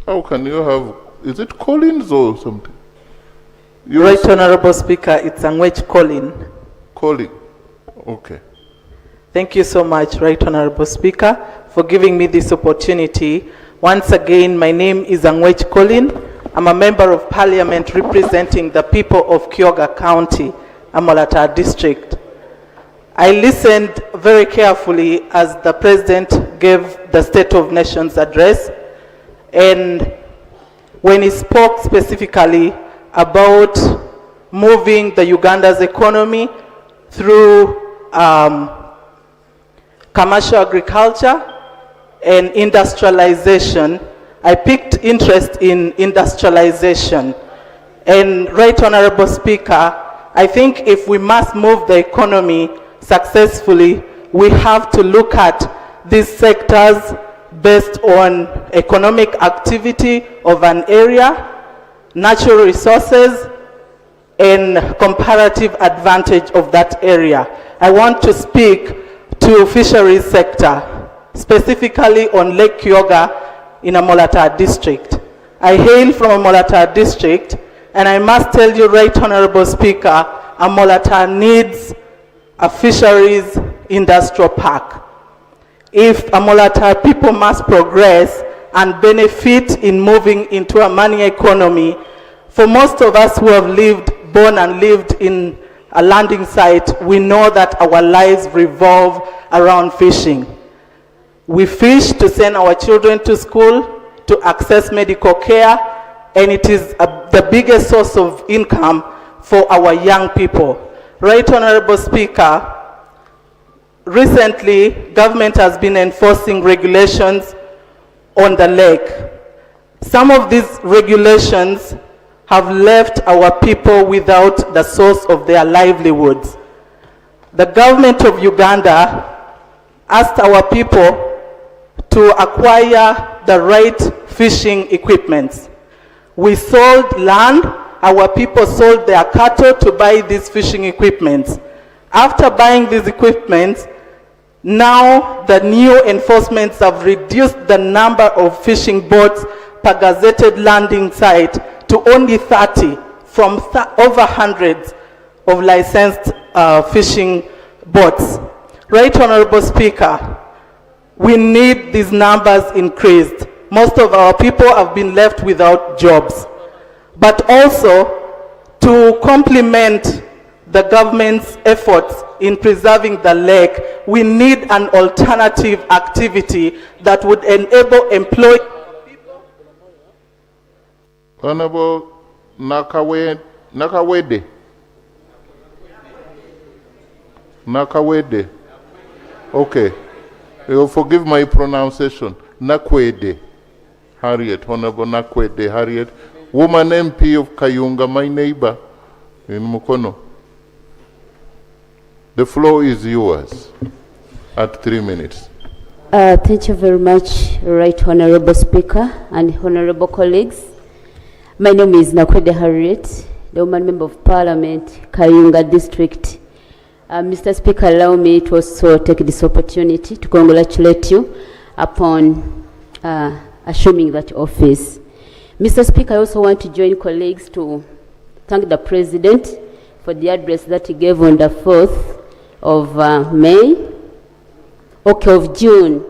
How can you have, is it Collins or something? Right Honorable Speaker, it's Angwech Colin. Colin, okay. Thank you so much, Right Honorable Speaker, for giving me this opportunity. Once again, my name is Angwech Colin. I'm a member of Parliament representing the people of Kyoga County, Amolata District. I listened very carefully as the President gave the State of Nations address, and when he spoke specifically about moving the Uganda's economy through commercial agriculture and industrialization, I picked interest in industrialization. And Right Honorable Speaker, I think if we must move the economy successfully, we have to look at these sectors based on economic activity of an area, natural resources, and comparative advantage of that area. I want to speak to fisheries sector, specifically on Lake Kyoga in Amolata District. I hail from Amolata District, and I must tell you, Right Honorable Speaker, Amolata needs a fisheries industrial park. If Amolata people must progress and benefit in moving into a money economy, for most of us who have born and lived in a landing site, we know that our lives revolve around fishing. We fish to send our children to school, to access medical care, and it is the biggest source of income for our young people. Right Honorable Speaker, recently government has been enforcing regulations on the lake. Some of these regulations have left our people without the source of their livelihoods. The government of Uganda asked our people to acquire the right fishing equipment. We sold land, our people sold their cattle to buy these fishing equipment. After buying these equipment, now the new enforcements have reduced the number of fishing boats per gazetted landing site to only 30 from over hundreds of licensed fishing boats. Right Honorable Speaker, we need these numbers increased. Most of our people have been left without jobs. But also, to complement the government's efforts in preserving the lake, we need an alternative activity that would enable employment. Honorable Nakawede. Nakawede. Okay. You'll forgive my pronunciation. Nakwede. Harriet. Honorable Nakwede. Harriet. Woman MP of Kayunga, my neighbor in Mukono. The floor is yours at 3 minutes. Thank you very much, Right Honorable Speaker and honorable colleagues. My name is Nakwede Harriet, the woman member of Parliament, Kayunga District. Mr. Speaker, allow me to also take this opportunity to congratulate you upon assuming that office. Mr. Speaker, I also want to join colleagues to thank the President for the address that he gave on the 4th of June.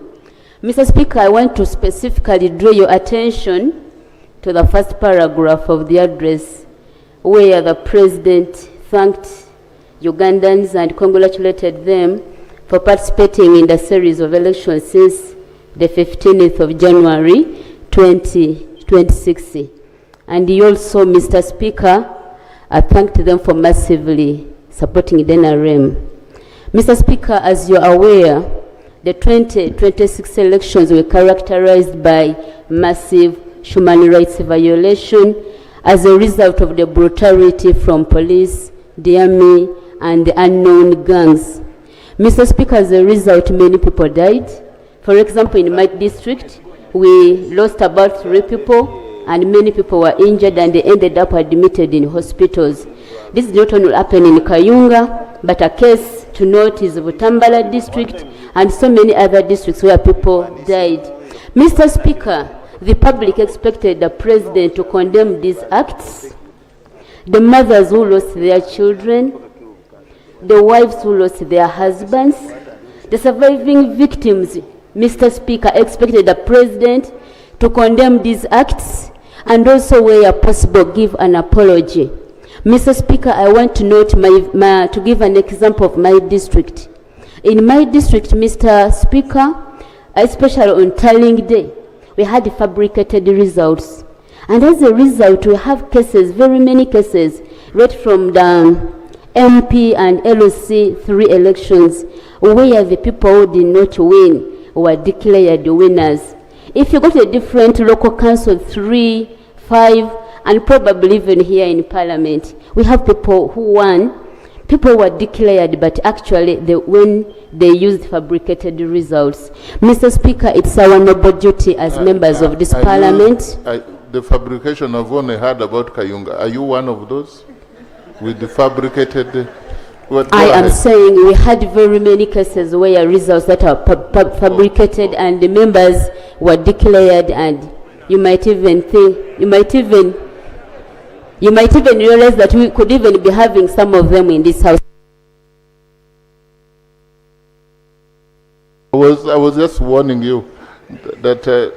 Mr. Speaker, I want to specifically draw your attention to the first paragraph of the address, where the President thanked Ugandans and congratulated them for participating in the series of elections since the 15th of January 2016. And he also, Mr. Speaker, thanked them for massively supporting the NRM. Mr. Speaker, as you're aware, the 2026 elections were characterized by massive human rights violation as a result of the brutality from police, the army, and the unknown gangs. Mr. Speaker, as a result, many people died. For example, in my district, we lost about 3 people, and many people were injured and they ended up admitted in hospitals. This is not only happened in Kayunga, but a case to note is Butambala district and so many other districts where people died. Mr. Speaker, The public expected the president to condemn these acts. The mothers who lost their children, the wives who lost their husbands, the surviving victims, Mr. Speaker, expected the president to condemn these acts and also, where possible, give an apology. Mr. Speaker, I want to note to give an example of my district. In my district, Mr. Speaker, especially on Tallying Day, we had fabricated results. And as a result, we have cases, very many cases, right from the MP and LOC 3 elections, where the people who did not win were declared winners. If you go to a different local council, 3, 5, and probably even here in Parliament, we have people who won, people were declared, but actually when they used fabricated results. Mr. Speaker, it's our noble duty as members of this Parliament. The fabrication I've only heard about Kayunga. Are you one of those with the fabricated? I am saying we had very many cases where results that are fabricated and the members were declared, and you might even think, you might even realize that we could even be having some of them in this house. I was just warning you that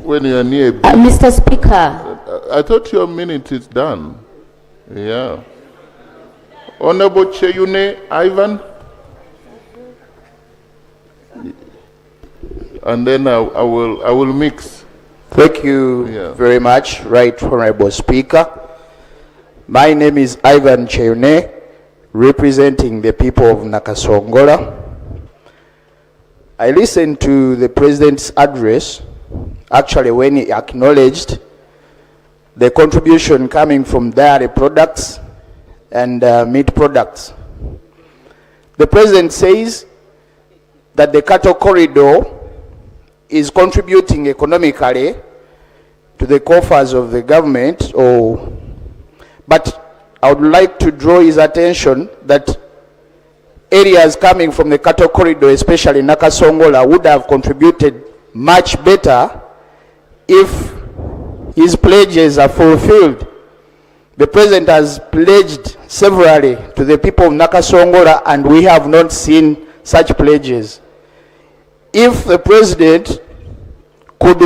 when you are near Mr. Speaker, I thought your minute is done. Yeah. Honorable Cheyune Ivan. And then I will mix. Thank you very much, Right Honorable Speaker. My name is Ivan Cheyune, representing the people of Nakasongola. I listened to the President's address, actually when he acknowledged the contribution coming from dairy products and meat products. The President says that the cattle corridor is contributing economically to the coffers of the government, but I would like to draw his attention that areas coming from the cattle corridor, especially Nakasongola, would have contributed much better if his pledges are fulfilled. The President has pledged severally to the people of Nakasongola, and we have not seen such pledges. If the President could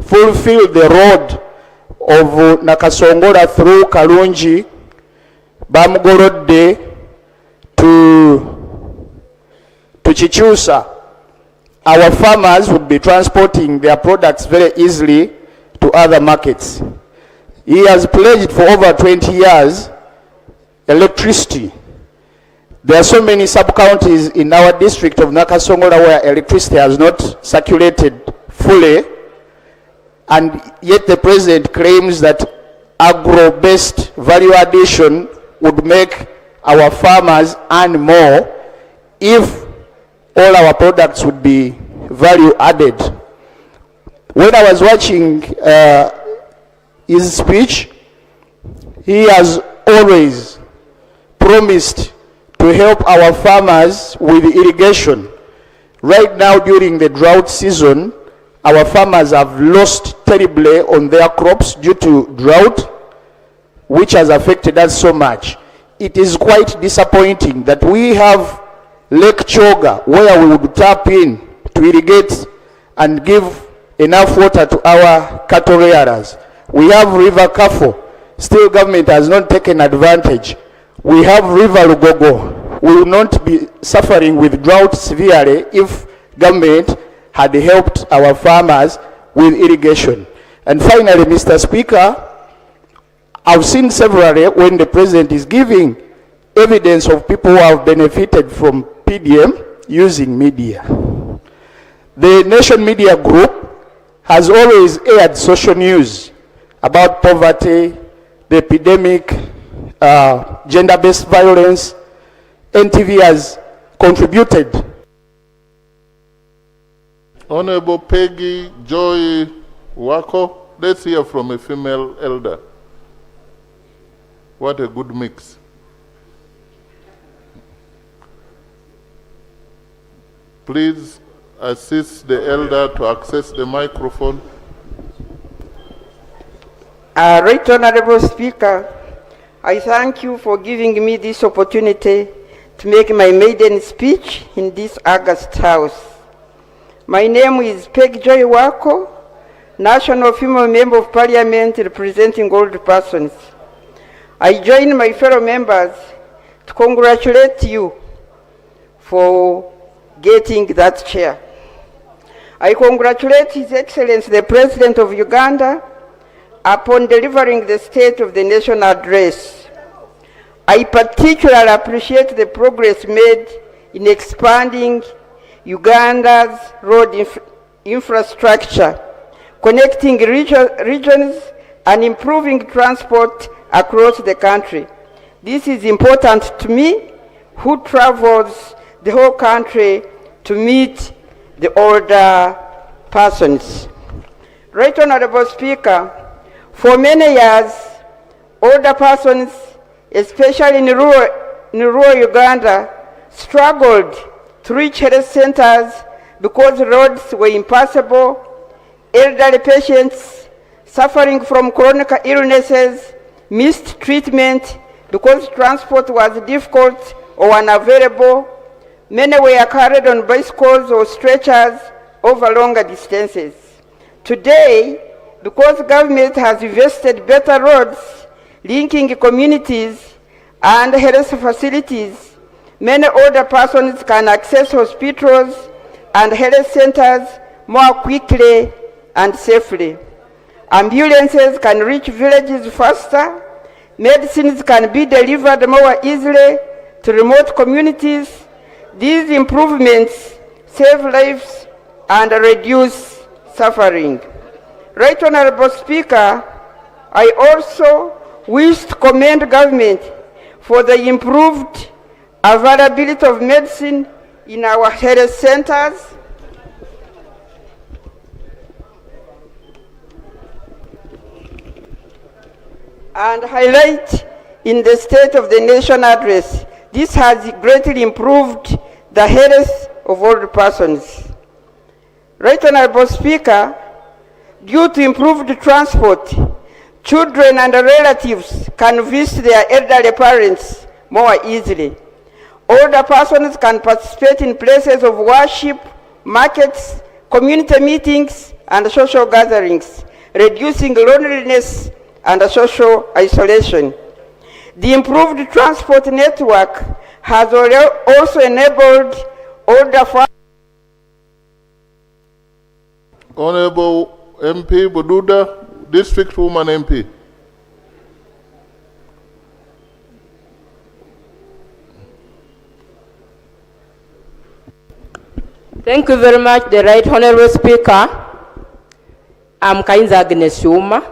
fulfill the road of Nakasongola through Kalungi, Bamugorode to Chichusa, our farmers would be transporting their products very easily to other markets. He has pledged for over 20 years electricity. There are so many sub-counties in our district of Nakasongola where electricity has not circulated fully, and yet the President claims that agro-based value addition would make our farmers earn more if all our products would be value added. When I was watching his speech, he has always promised to help our farmers with irrigation. Right now, during the drought season, our farmers have lost terribly on their crops due to drought, which has affected us so much. It is quite disappointing that we have Lake Choga, where we would tap in to irrigate and give enough water to our cattle rearers. We have River Kafo, still government has not taken advantage. We have River Lugogo. We will not be suffering with drought severely if government had helped our farmers with irrigation. And finally, Mr. Speaker, I've seen severally when the President is giving evidence of people who have benefited from PDM using media. The Nation Media Group has always aired social news about poverty, the epidemic, gender-based violence. NTV has contributed. Honorable Peggy Joy Wako, let's hear from a female elder. What a good mix. Please assist the elder to access the microphone. Right Honorable Speaker, I thank you for giving me this opportunity to make my maiden speech in this August House. My name is Peg Joy Wako, National Female Member of Parliament representing old persons. I join my fellow members to congratulate you for getting that chair. I congratulate His Excellency the President of Uganda upon delivering the State of the Nation address. I particularly appreciate the progress made in expanding Uganda's road infrastructure, connecting regions and improving transport across the country. This is important to me, who travels the whole country to meet the older persons. Right Honorable Speaker, for many years, older persons, especially in rural Uganda, struggled to reach health centers because roads were impassable. Elderly patients suffering from chronic illnesses missed treatment because transport was difficult or unavailable. Many were carried on bicycles or stretchers over longer distances. Today, because government has invested better roads, linking communities and health facilities, many older persons can access hospitals and health centers more quickly and safely. Ambulances can reach villages faster. Medicines can be delivered more easily to remote communities. These improvements save lives and reduce suffering. Right Honorable Speaker, I also wish to commend government for the improved availability of medicine in our health centers and highlight in the State of the Nation address. This has greatly improved the health of older persons. Right Honorable Speaker, due to improved transport, children and relatives can visit their elderly parents more easily. Older persons can participate in places of worship, markets, community meetings, and social gatherings, reducing loneliness and social isolation. The improved transport network has also enabled older families. Honorable MP Bududa, District Woman MP. Thank you very much, the Right Honorable Speaker. I'm Kainza Agnes Yuma,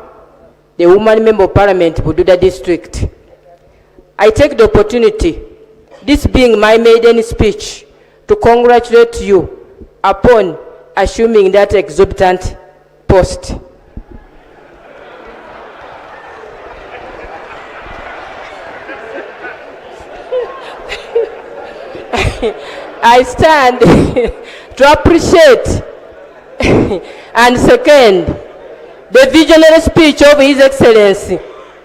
the Woman Member of Parliament, Bududa District. I take the opportunity, this being my maiden speech, to congratulate you upon assuming that exorbitant post. I stand to appreciate and second the visionary speech of His Excellency,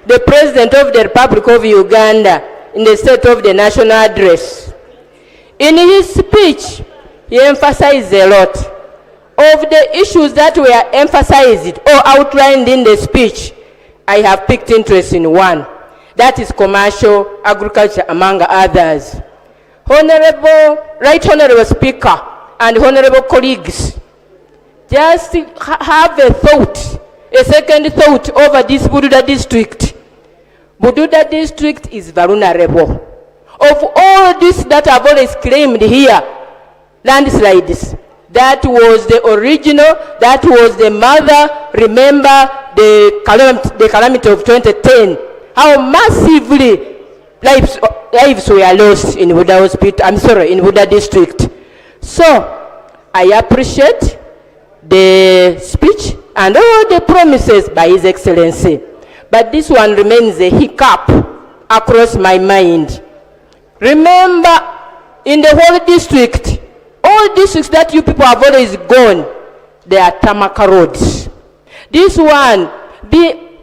the President of the Republic of Uganda, in the State of the National Address. In his speech, he emphasized a lot of the issues that were emphasized or outlined in the speech. I have picked interest in one, that is commercial agriculture, among others. Right Honorable Speaker and honorable colleagues, just have a thought, a second thought over this Bududa district. Bududa district is vulnerable. Of all this that I've always claimed here, landslides, that was the original, that was the mother. Remember the calamity of 2010, how massively lives were lost in Buda Hospital, in Buda district. So, I appreciate the speech and all the promises by His Excellency. But this one remains a hiccup across my mind. Remember, in the whole district, all districts that you people have always gone, they are tarmac roads. This one,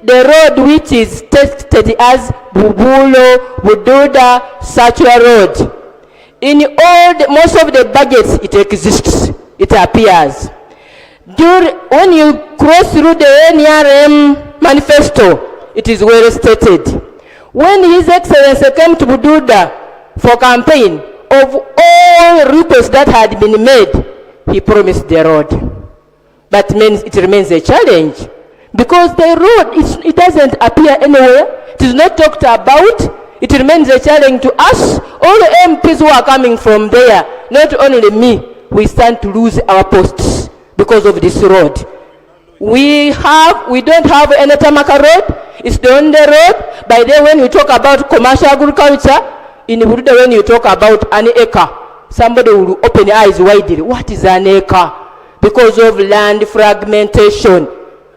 the road which is tested as Bubulo, Bududa, Sachua Road. In most of the budgets, it exists, it appears. When you cross through the NRM manifesto, it is well stated. When His Excellency came to Bududa for campaign, of all requests that had been made, he promised the road. But it remains a challenge because the road, it doesn't appear anywhere. It is not talked about. It remains a challenge to us. All the MPs who are coming from there, not only me, we stand to lose our posts because of this road. We don't have any Tamaka road. It's the only road. By the way, when you talk about commercial agriculture, in Buruda, when you talk about an acre, somebody will open their eyes widely. What is an acre? Because of land fragmentation,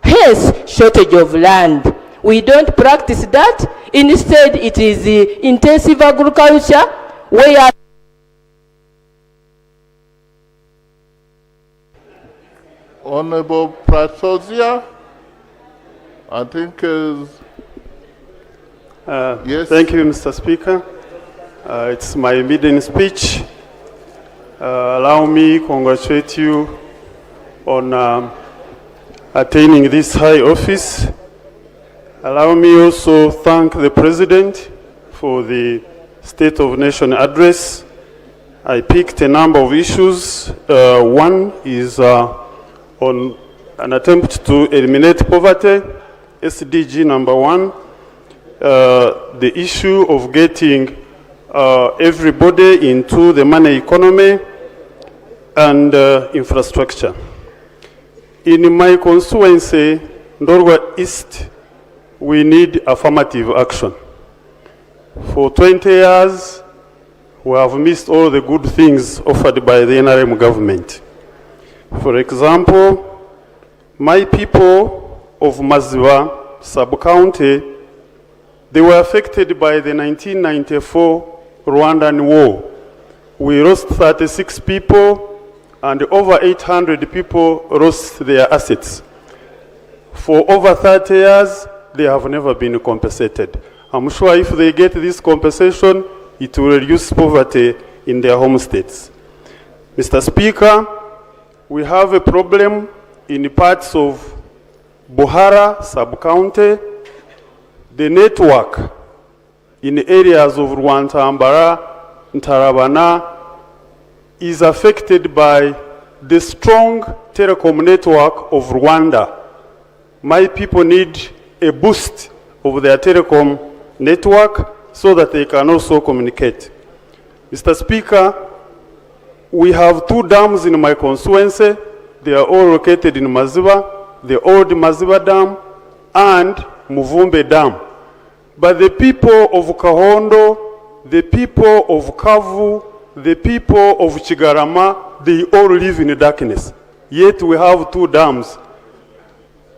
hence shortage of land. We don't practice that. Instead, it is intensive agriculture where Honorable Prasozia, I think is... yes. Thank you, Mr. Speaker. It's my maiden speech. Allow me to congratulate you on attaining this high office. Allow me also thank the President for the State of Nation address. I picked a number of issues. One is on an attempt to eliminate poverty, SDG number 1. The issue of getting everybody into the money economy and infrastructure. In my constituency, Ndorwa East, we need affirmative action. For 20 years, we have missed all the good things offered by the NRM government. For example, my people of Maziwa sub-county, they were affected by the 1994 Rwandan war. We lost 36 people and over 800 people lost their assets. For over 30 years, they have never been compensated. I'm sure if they get this compensation, it will reduce poverty in their home states. Mr. Speaker, we have a problem in parts of Buhara sub-county. The network in areas of Rwantambara, Ntarabana is affected by the strong telecom network of Rwanda. My people need a boost of their telecom network so that they can also communicate. Mr. Speaker, we have 2 dams in my constituency. They are all located in Maziba, the old Maziba Dam and Muvumbe Dam. But the people of Kahondo, the people of Kavu, the people of Chigarama, they all live in darkness. Yet we have 2 dams.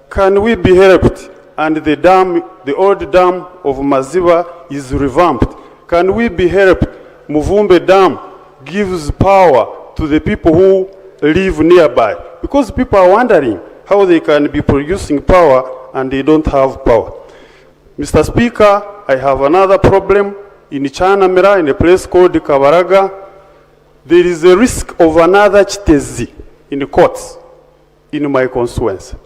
Can we be helped? And the dam, the old dam of Maziba is revamped. Can we be helped? Muvumbe Dam gives power to the people who live nearby. Because people are wondering how they can be producing power and they don't have power. Mr. Speaker, I have another problem in Chanamira, in a place called Kabaraga. There is a risk of another Chitezi in the courts in my constituency.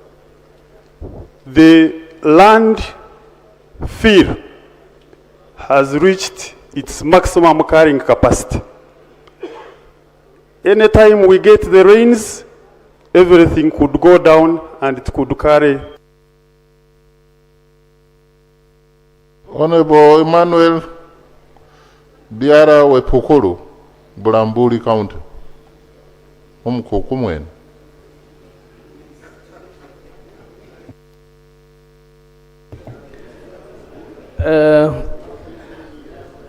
The land fill has reached its maximum carrying capacity. Anytime we get the rains, everything could go down and it could carry. Honorable Emmanuel Biara Wepukuru, Bulambuli County. Kumwen.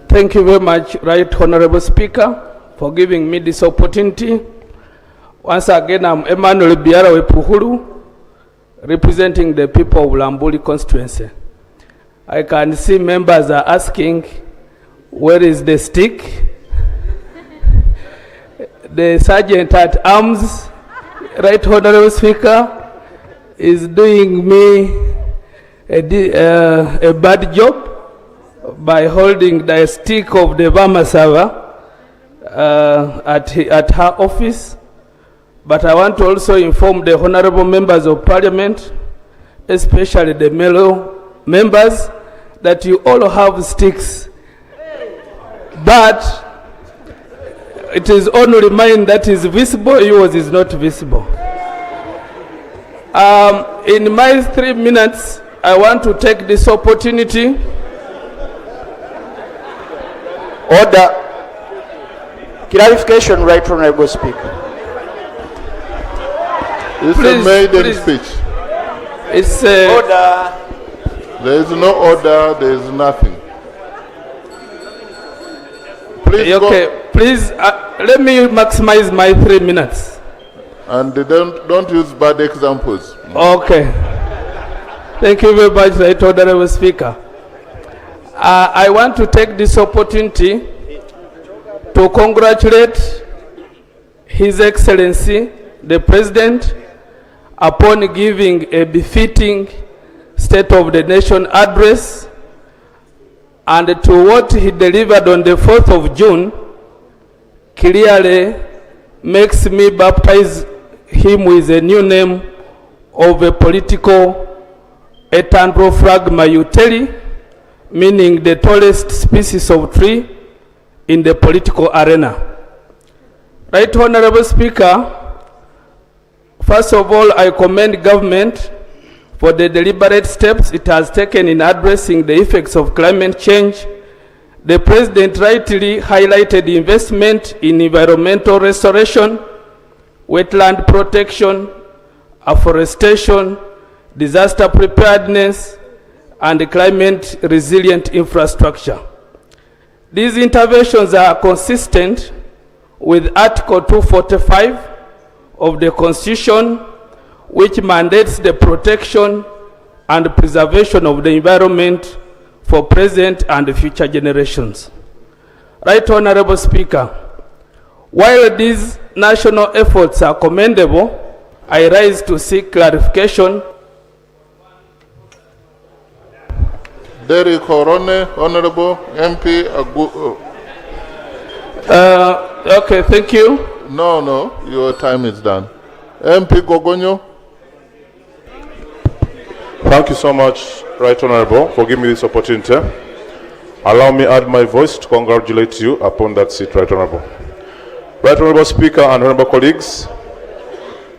Thank you very much, Right Honorable Speaker, for giving me this opportunity. Once again, I'm Emmanuel Biara Wepuhuru, representing the people of Lambuli constituency. I can see members are asking, where is the stick? The sergeant at arms, Right Honorable Speaker, is doing me a bad job by holding the stick of the Bamasava at her office. But I want to also inform the honorable members of parliament, especially the male members, that you all have sticks. But it is only mine that is visible, yours is not visible. In my 3 minutes, I want to take this opportunity. Order. Clarification, Right Honorable Speaker. It's Please, a maiden please. speech. It's a Order. There is no order, there is nothing. Please okay. go, Please let me maximize my 3 minutes. and don't use bad examples. Okay. Thank you very much, Right Honorable Speaker. I want to take this opportunity to congratulate His Excellency, the President, upon giving a befitting State of the Nation address, and to what he delivered on the 4th of June clearly makes me baptize him with a new name of a political Etandrophragma uteri, meaning the tallest species of tree in the political arena. Right Honorable Speaker, first of all, I commend government for the deliberate steps it has taken in addressing the effects of climate change. The President rightly highlighted investment in environmental restoration, wetland protection, afforestation, disaster preparedness, and climate resilient infrastructure. These interventions are consistent with Article 245 of the Constitution, which mandates the protection and preservation of the environment for present and future generations. Right Honorable Speaker, while these national efforts are commendable, I rise to seek clarification. Derek Horone, Honorable MP Agu. Okay, thank you. No, your time is done. MP Gogonyo. Thank you so much, Right Honorable, for giving me this opportunity. Allow me add my voice to congratulate you upon that seat, Right Honorable. Right Honorable Speaker and Honorable colleagues,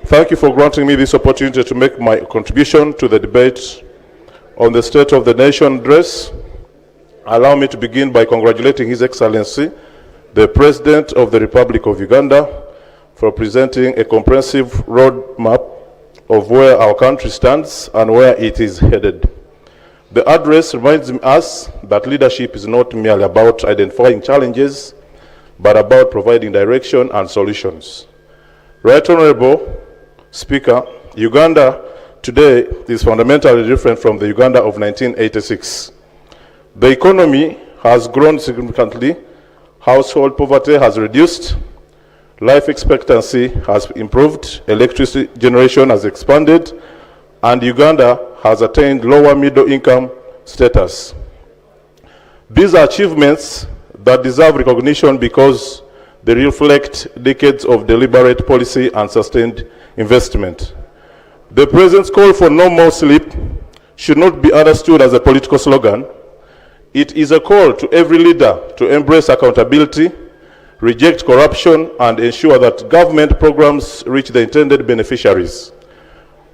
thank you for granting me this opportunity to make my contribution to the debate on the State of the Nation address. Allow me to begin by congratulating His Excellency, the President of the Republic of Uganda, for presenting a comprehensive roadmap of where our country stands and where it is headed. The address reminds us that leadership is not merely about identifying challenges, but about providing direction and solutions. Right Honorable Speaker, Uganda today is fundamentally different from the Uganda of 1986. The economy has grown significantly, household poverty has reduced, life expectancy has improved, electricity generation has expanded, and Uganda has attained lower middle income status. These are achievements that deserve recognition because they reflect decades of deliberate policy and sustained investment. The President's call for no more sleep should not be understood as a political slogan. It is a call to every leader to embrace accountability, reject corruption, and ensure that government programs reach the intended beneficiaries.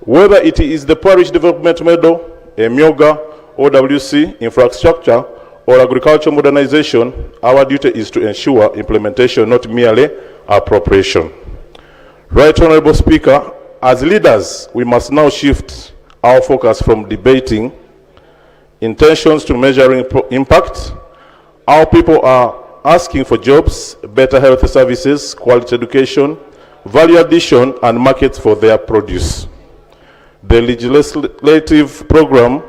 Whether it is the Parish Development Medal, EMYOGA, OWC, infrastructure, or agricultural modernization, our duty is to ensure implementation, not merely appropriation. Right Honorable Speaker, as leaders, we must now shift our focus from debating intentions to measuring impact. Our people are asking for jobs, better health services, quality education, value addition, and markets for their produce. The legislative program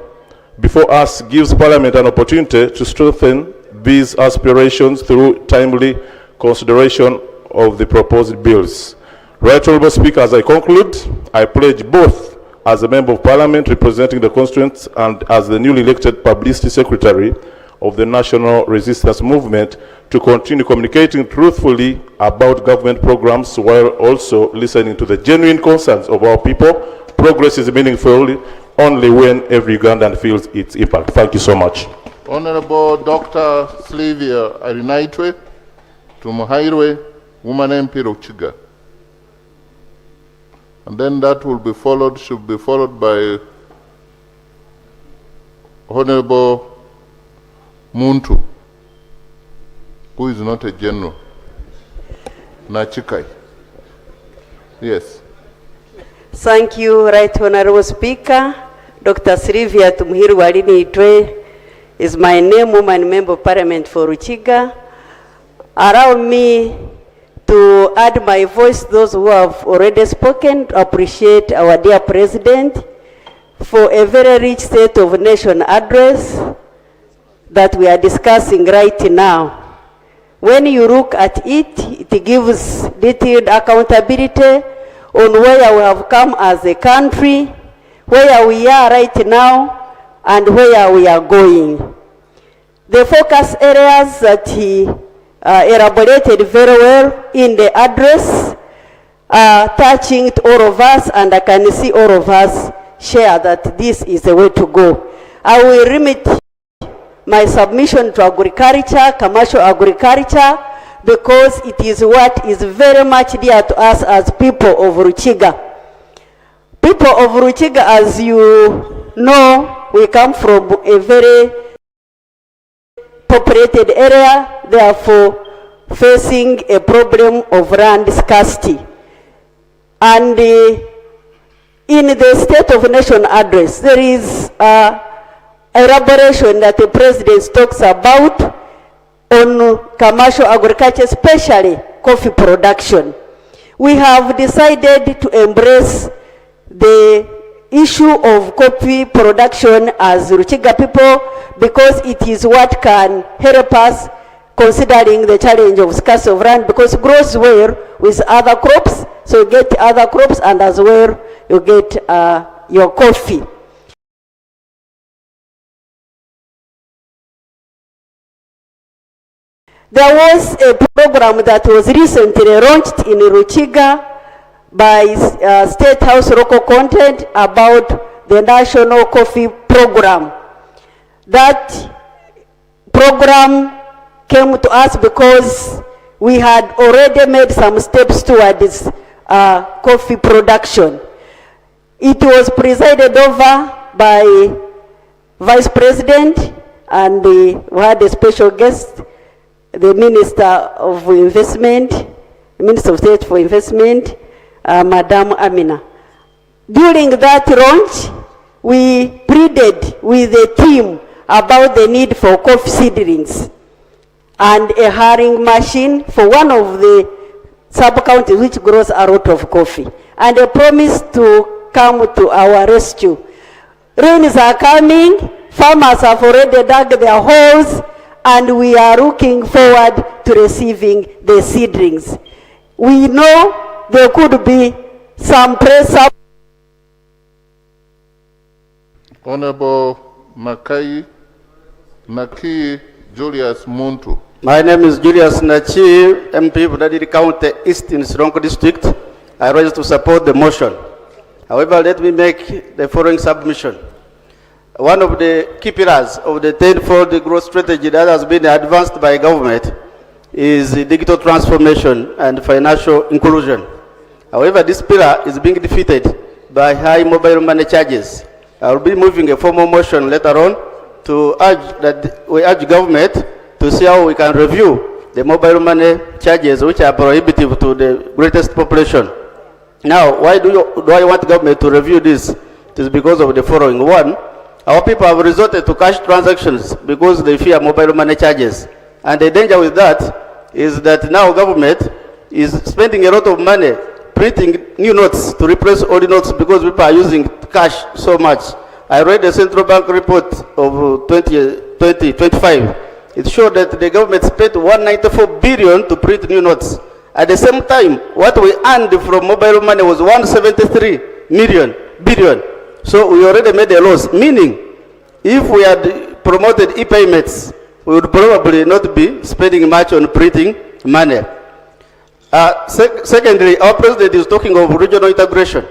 before us gives Parliament an opportunity to strengthen these aspirations through timely consideration of the proposed bills. Right Honorable Speaker, as I conclude, I pledge both as a Member of Parliament representing the constituents and as the newly elected Publicity Secretary of the National Resistance Movement, to continue communicating truthfully about government programs while also listening to the genuine concerns of our people. Progress is meaningful only when every Ugandan feels its impact. Thank you so much. Honorable Dr. Sylvia Arinaitwe Tumuhairwe, Woman MP Ruchiga. And then that will be followed, should be followed by Honorable Muntu, who is not a general. Nachikai. Yes. Thank you, Right Honorable Speaker. Dr. Sylvia Tumuhiru Arinaitwe is my name, woman member of Parliament for Ruchiga. Allow me to add my voice to those who have already spoken, to appreciate our dear President for a very rich State of Nation address that we are discussing right now. When you look at it, it gives detailed accountability on where we have come as a country, where we are right now, and where we are going. The focus areas that he elaborated very well in the address are touching to all of us, and I can see all of us share that this is the way to go. I will limit my submission to agriculture, commercial agriculture, because it is what is very much dear to us as people of Ruchiga. People of Ruchiga, as you know, we come from a very populated area, therefore facing a problem of land scarcity. And in the State of Nation address, there is elaboration that the President talks about on commercial agriculture, especially coffee production. We have decided to embrace the issue of coffee production as Ruchiga people, because it is what can help us considering the challenge of scarcity of land, because it grows well with other crops, so you get other crops and as well you get your coffee. There was a program that was recently launched in Ruchiga by State House local content about the National Coffee Program. That program came to us because we had already made some steps towards coffee production. It was presided over by Vice President, and we had a special guest, the Minister of Investment, Minister of State for Investment, Madam Amina. During that launch, we pleaded with the team about the need for coffee seedlings and a herring machine for one of the sub-counties which grows a lot of coffee. And they promised to come to our rescue. Rains are coming, farmers have already dug their holes, and we are looking forward to receiving the seedlings. We know there could be some pressure. Honorable Naki Julius Muntu. My name is Julius Nachi, MP of Dadiri County East in Sironko District. I rise to support the motion. However, let me make the following submission. One of the key pillars of the 10-fold growth strategy that has been advanced by government is digital transformation and financial inclusion. However, this pillar is being defeated by high mobile money charges. I will be moving a formal motion later on to urge that we urge government to see how we can review the mobile money charges, which are prohibitive to the greatest population. Now, why do I want government to review this? It is because of the following. One, our people have resorted to cash transactions because they fear mobile money charges. And the danger with that is that now government is spending a lot of money printing new notes to replace old notes because people are using cash so much. I read the Central Bank report of 2025. It showed that the government spent 194 billion to print new notes. At the same time, what we earned from mobile money was 173 billion. So we already made a loss, meaning if we had promoted e-payments, we would probably not be spending much on printing money. Secondly, our president is talking of regional integration.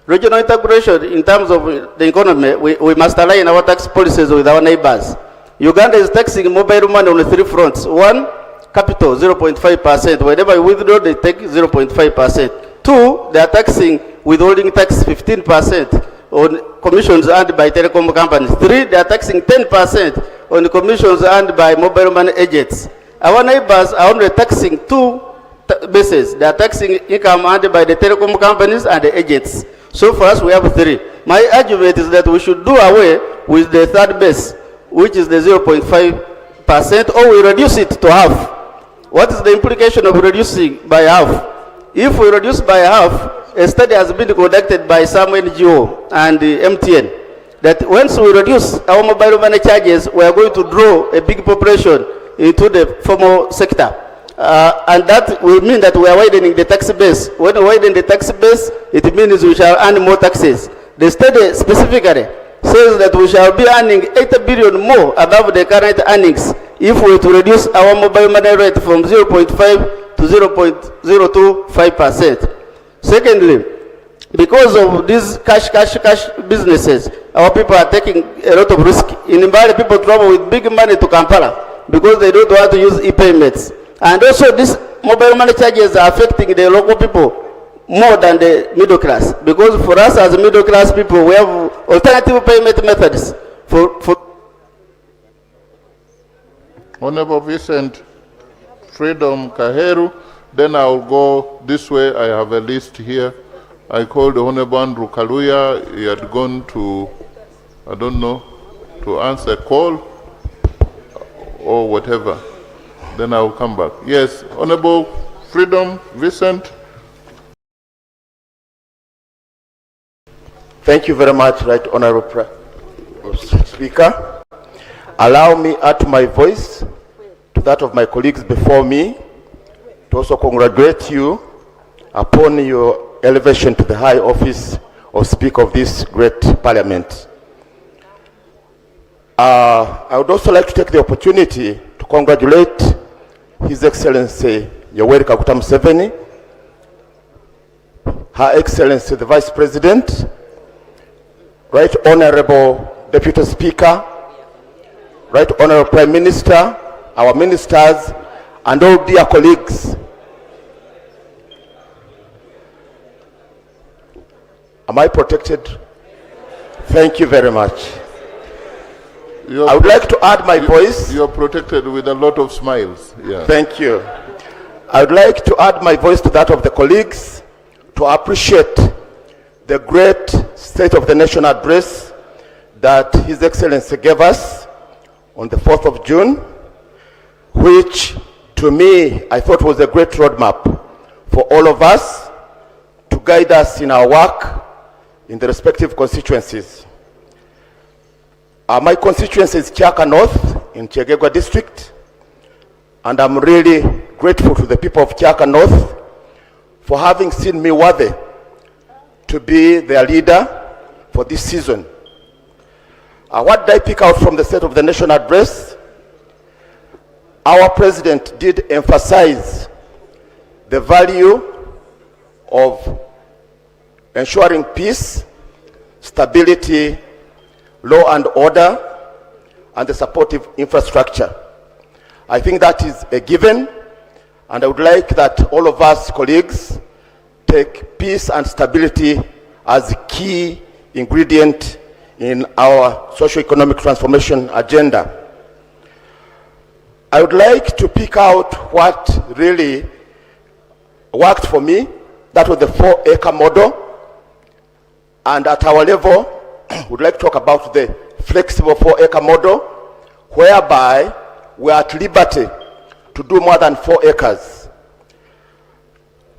Regional integration in terms of the economy, we must align our tax policies with our neighbors. Uganda is taxing mobile money on 3 fronts. One, capital, 0.5%. Whenever you withdraw, they take 0.5%. Two, they are taxing withholding tax 15% on commissions earned by telecom companies. Three, they are taxing 10% on commissions earned by mobile money agents. Our neighbors are only taxing two bases. They are taxing income earned by the telecom companies and the agents. So for us, we have three. My argument is that we should do away with the third base, which is the 0.5%, or we reduce it to half. What is the implication of reducing by half? If we reduce by half, a study has been conducted by some NGO and the MTN, that once we reduce our mobile money charges, we are going to draw a big population into the formal sector. And that will mean that we are widening the tax base. When we widen the tax base, it means we shall earn more taxes. The study specifically says that we shall be earning 80 billion more above the current earnings if we were to reduce our mobile money rate from 0.5 to 0.025%. Secondly, because of these cash businesses, our people are taking a lot of risk. In Mbale, people travel with big money to Kampala because they don't want to use e-payments. And also, these mobile money charges are affecting the local people more than the middle class. Because for us as middle class people, we have alternative payment methods. Honorable Vincent Freedom Kaheru. Then I'll go this way. I have a list here. I called Honorable Andrew Kaluya. He had gone to, I don't know, to answer a call or whatever. Then I'll come back. Yes, Honorable Freedom Vincent. Thank you very much, Right Honorable Speaker. Allow me to add my voice to that of my colleagues before me to also congratulate you upon your elevation to the high office of Speaker of this great Parliament. I would also like to take the opportunity to congratulate His Excellency Yoweri Kaguta Museveni, Her Excellency the Vice President, Right Honorable Deputy Speaker, Right Honorable Prime Minister, our ministers, and all dear colleagues. Am I protected? Thank you very much. I would like to add my voice. You're protected with a lot of smiles. Yeah. Thank you. I would like to add my voice to that of the colleagues to appreciate the great State of the Nation address that His Excellency gave us on the 4th of June, which to me I thought was a great roadmap for all of us to guide us in our work in the respective constituencies. My constituency is Chaka North in Chegegwa district, and I'm really grateful to the people of Chaka North for having seen me worthy to be their leader for this season. What did I pick out from the State of the Nation address? Our president did emphasize the value of ensuring peace, stability, law and order, and the supportive infrastructure. I think that is a given, and I would like that all of us colleagues take peace and stability as a key ingredient in our socio-economic transformation agenda. I would like to pick out what really worked for me. That was the 4-acre model. And at our level, we'd like to talk about the flexible 4-acre model, whereby we are at liberty to do more than 4 acres.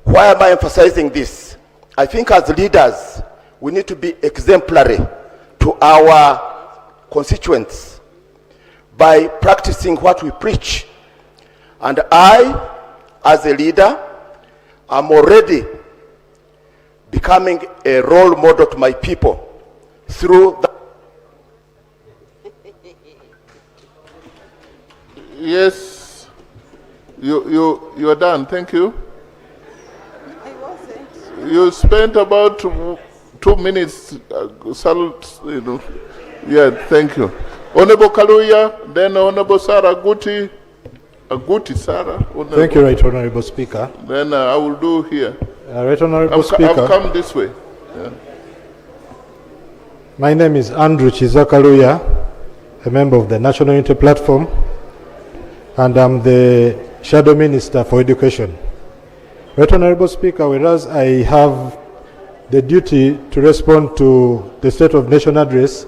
Why am I emphasizing this? I think as leaders, we need to be exemplary to our constituents by practicing what we preach. And I, as a leader, am already becoming a role model to my people, through the Yes, you are done. Thank you. I wasn't. You spent about 2 minutes. Yeah, thank you. Honorable Kaluya, then Honorable Sarah Aguti. Aguti Sarah. Honorable. Thank you, Right Honorable Speaker. Then I will do here. Right Honorable Speaker. I've come this way. Yeah. My name is Andrew Chizakaluya, a member of the National Unity Platform, and I'm the Shadow Minister for Education. Right Honorable Speaker, whereas I have the duty to respond to the State of Nation address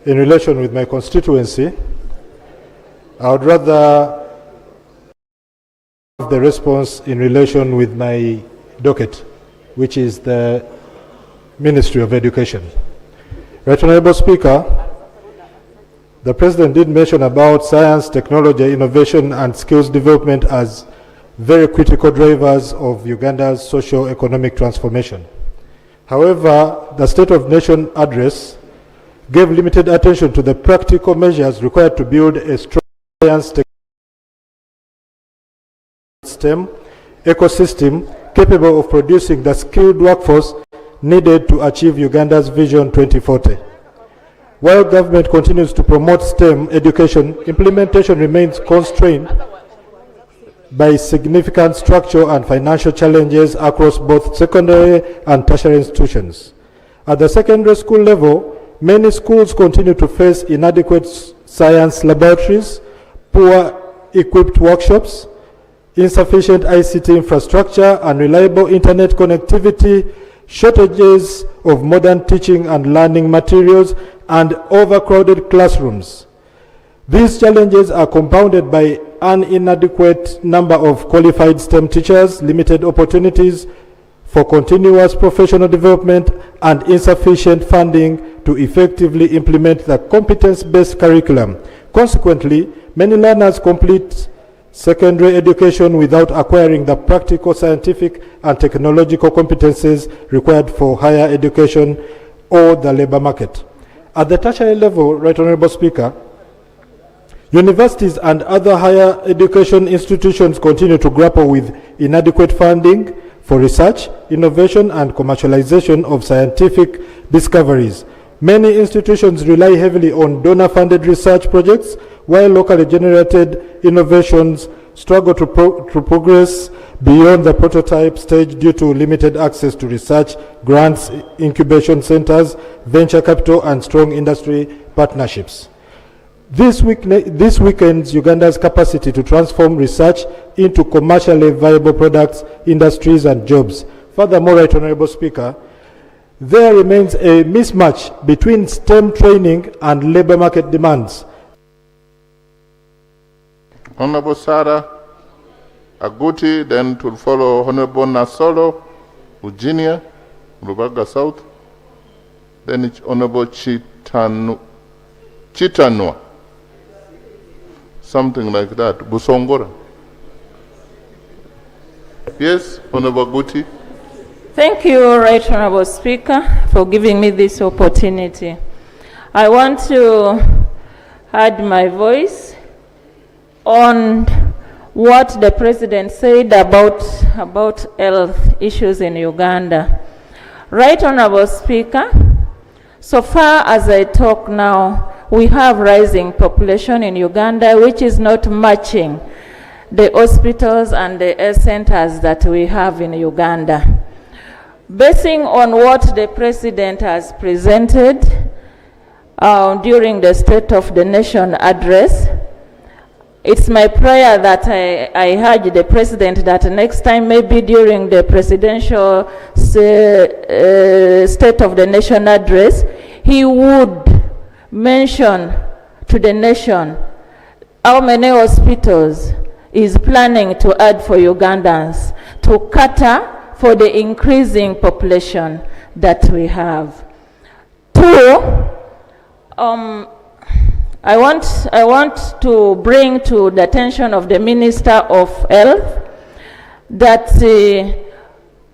in relation with my constituency, I would rather have the response in relation with my docket, which is the Ministry of Education. Right Honorable Speaker, the President did mention about science, technology, innovation, and skills development as very critical drivers of Uganda's socio-economic transformation. However, the State of Nation address gave limited attention to the practical measures required to build a strong science STEM ecosystem capable of producing the skilled workforce needed to achieve Uganda's Vision 2040. While government continues to promote STEM education, implementation remains constrained by significant structural and financial challenges across both secondary and tertiary institutions. At the secondary school level, many schools continue to face inadequate science laboratories, poor equipped workshops, insufficient ICT infrastructure, unreliable internet connectivity, shortages of modern teaching and learning materials, and overcrowded classrooms. These challenges are compounded by an inadequate number of qualified STEM teachers, limited opportunities for continuous professional development, and insufficient funding to effectively implement the competence-based curriculum. Consequently, many learners complete secondary education without acquiring the practical, scientific, and technological competencies required for higher education or the labor market. At the tertiary level, Right Honorable Speaker, universities and other higher education institutions continue to grapple with inadequate funding for research, innovation, and commercialization of scientific discoveries. Many institutions rely heavily on donor-funded research projects, while locally generated innovations struggle to progress beyond the prototype stage due to limited access to research, grants, incubation centers, venture capital, and strong industry partnerships. This weakens Uganda's capacity to transform research into commercially viable products, industries, and jobs. Furthermore, Right Honorable Speaker, there remains a mismatch between STEM training and labor market demands. Honorable Sarah Aguti, then to follow Honorable Nasolo, Virginia, Rubaga South, then it's Honorable Chitanua, something like that, Busongora. Yes, Honorable Aguti. Thank you, Right Honorable Speaker, for giving me this opportunity. I want to add my voice on what the President said about health issues in Uganda. Right Honorable Speaker, so far as I talk now, we have rising population in Uganda, which is not matching the hospitals and the health centers that we have in Uganda. Basing on what the President has presented during the State of the Nation address, it's my prayer that I urge the President that next time, maybe during the presidential State of the Nation address, he would mention to the nation how many hospitals is planning to add for Ugandans to cater for the increasing population that we have. Two, I want to bring to the attention of the Minister of Health that